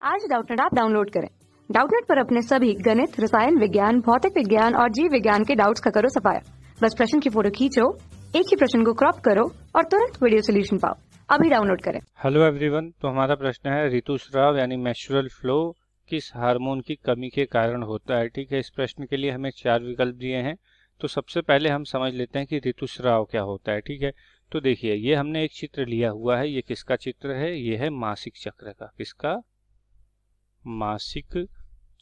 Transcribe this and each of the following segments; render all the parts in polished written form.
आज Doubtnut app download करें। Doubtnut पर अपने सभी गणित, रसायन विज्ञान, भौतिक विज्ञान और जीव विज्ञान के डाउट्स का करो सफाया। बस प्रश्न की फोटो खींचो, एक ही प्रश्न को क्रॉप करो और तुरंत वीडियो सोल्यूशन पाओ। अभी डाउनलोड करें। हेलो एवरीवन, तो हमारा प्रश्न है ऋतुस्राव यानी मेंस्ट्रुअल फ्लो किस हार्मोन की कमी के कारण होता है। ठीक है, इस प्रश्न के लिए हमें 4 विकल्प दिए हैं। तो सबसे पहले हम समझ लेते हैं कि ऋतुस्राव क्या होता है। ठीक है, तो देखिए ये हमने एक चित्र लिया हुआ है। ये किसका चित्र है? ये है मासिक चक्र का। किसका? मासिक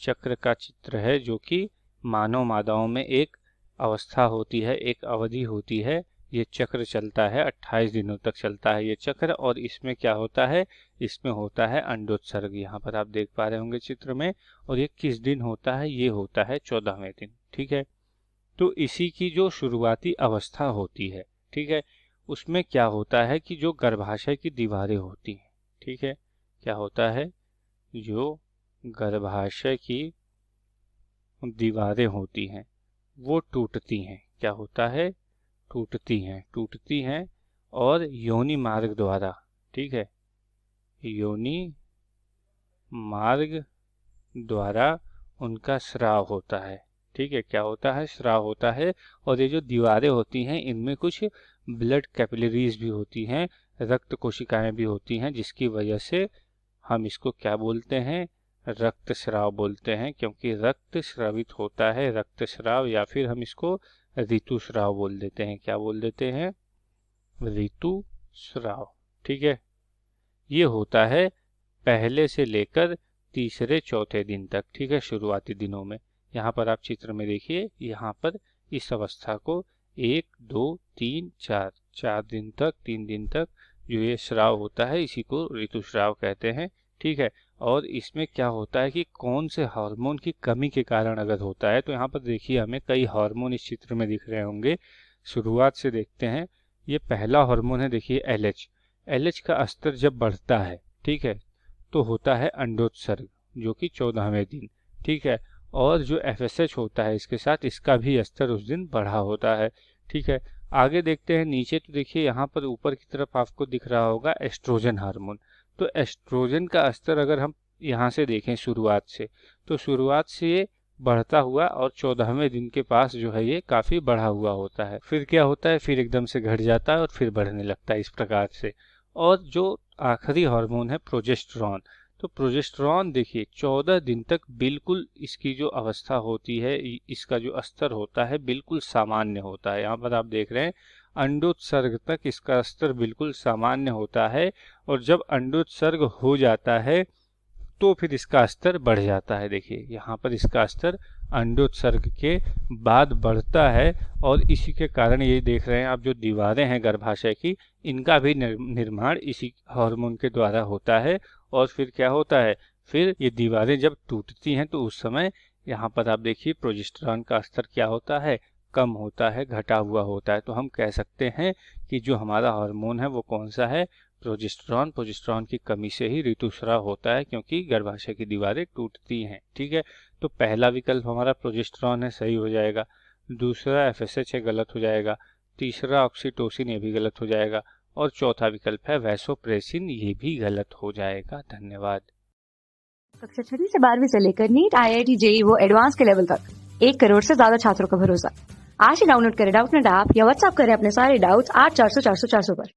चक्र का चित्र है, जो कि मानव मादाओं में एक अवस्था होती है, एक अवधि होती है। ये चक्र चलता है 28 दिनों तक चलता है ये चक्र। और इसमें क्या होता है? इसमें होता है अंडोत्सर्ग। यहाँ पर आप देख पा रहे होंगे चित्र में। और ये किस दिन होता है? ये होता है 14वें दिन। ठीक है, तो इसी की जो शुरुआती अवस्था होती है, ठीक है, उसमें क्या होता है कि जो गर्भाशय की दीवारें होती हैं, ठीक है, क्या होता है? जो गर्भाशय की दीवारें होती हैं वो टूटती हैं। क्या होता है? टूटती हैं और योनि मार्ग द्वारा, ठीक है, योनि मार्ग द्वारा उनका स्राव होता है। ठीक है, क्या होता है? स्राव होता है। और ये जो दीवारें होती हैं इनमें कुछ ब्लड कैपिलरीज भी होती हैं, रक्त कोशिकाएं भी होती हैं, जिसकी वजह से हम इसको क्या बोलते हैं? रक्तस्राव बोलते हैं, क्योंकि रक्त स्रावित होता है, रक्तस्राव, या फिर हम इसको ऋतुस्राव बोल देते हैं। क्या बोल देते हैं? ऋतुस्राव। ठीक है, ये होता है पहले से लेकर तीसरे चौथे दिन तक। ठीक है, शुरुआती दिनों में। यहाँ पर आप चित्र में देखिए, यहाँ पर इस अवस्था को 1 2 3 4 4 दिन तक, 3 दिन तक जो ये स्राव होता है इसी को ऋतुस्राव कहते हैं। ठीक है, और इसमें क्या होता है कि कौन से हार्मोन की कमी के कारण अगर होता है, तो यहाँ पर देखिए हमें कई हार्मोन इस चित्र में दिख रहे होंगे। शुरुआत से देखते हैं। ये पहला हार्मोन है, देखिए LH। LH का स्तर जब बढ़ता है, ठीक है, तो होता है अंडोत्सर्ग, जो कि 14वें दिन। ठीक है, और जो FSH होता है इसके साथ, इसका भी स्तर उस दिन बढ़ा होता है। ठीक है, आगे देखते हैं नीचे, तो देखिए यहाँ पर ऊपर की तरफ आपको दिख रहा होगा एस्ट्रोजन हार्मोन। तो एस्ट्रोजन का स्तर अगर हम यहाँ से देखें शुरुआत से, तो शुरुआत से ये बढ़ता हुआ और 14वें दिन के पास जो है ये काफी बढ़ा हुआ होता है। फिर क्या होता है? फिर एकदम से घट जाता है और फिर बढ़ने लगता है, इस प्रकार से। और जो आखिरी हार्मोन है प्रोजेस्टेरॉन, तो प्रोजेस्टेरॉन देखिए 14 दिन तक बिल्कुल इसकी जो अवस्था होती है, इसका जो स्तर होता है बिल्कुल सामान्य होता है। यहाँ पर आप देख रहे हैं अंडोत्सर्ग तक इसका स्तर बिल्कुल सामान्य होता है। और जब अंडोत्सर्ग हो जाता है तो फिर इसका स्तर बढ़ जाता है। देखिए यहाँ पर इसका स्तर अंडोत्सर्ग के बाद बढ़ता है। और इसी के कारण ये देख रहे हैं आप, जो दीवारें हैं गर्भाशय की, इनका भी निर्माण इसी हार्मोन के द्वारा होता है। और फिर क्या होता है? फिर ये दीवारें जब टूटती हैं तो उस समय यहाँ पर आप देखिए प्रोजेस्टेरॉन का स्तर क्या होता है? कम होता है, घटा हुआ होता है। तो हम कह सकते हैं कि जो हमारा हार्मोन है वो कौन सा है? प्रोजेस्टेरॉन। प्रोजेस्टेरॉन की कमी से ही ऋतुस्राव होता है, क्योंकि गर्भाशय की दीवारें टूटती हैं। ठीक है, तो पहला विकल्प हमारा प्रोजेस्टेरॉन है, सही हो जाएगा। दूसरा FSH है, गलत हो जाएगा। तीसरा ऑक्सीटोसिन, ये भी गलत हो जाएगा। और चौथा विकल्प है वैसोप्रेसिन, ये भी गलत हो जाएगा। धन्यवाद। कक्षा 6 से 12वीं से लेकर नीट, IIT, JEE वो एडवांस के लेवल तक 1 करोड़ से ज्यादा छात्रों का भरोसा। आज ही डाउनलोड करें डाउटनेट ऐप या व्हाट्सएप करें अपने सारे डाउट्स 8400 400 400 पर।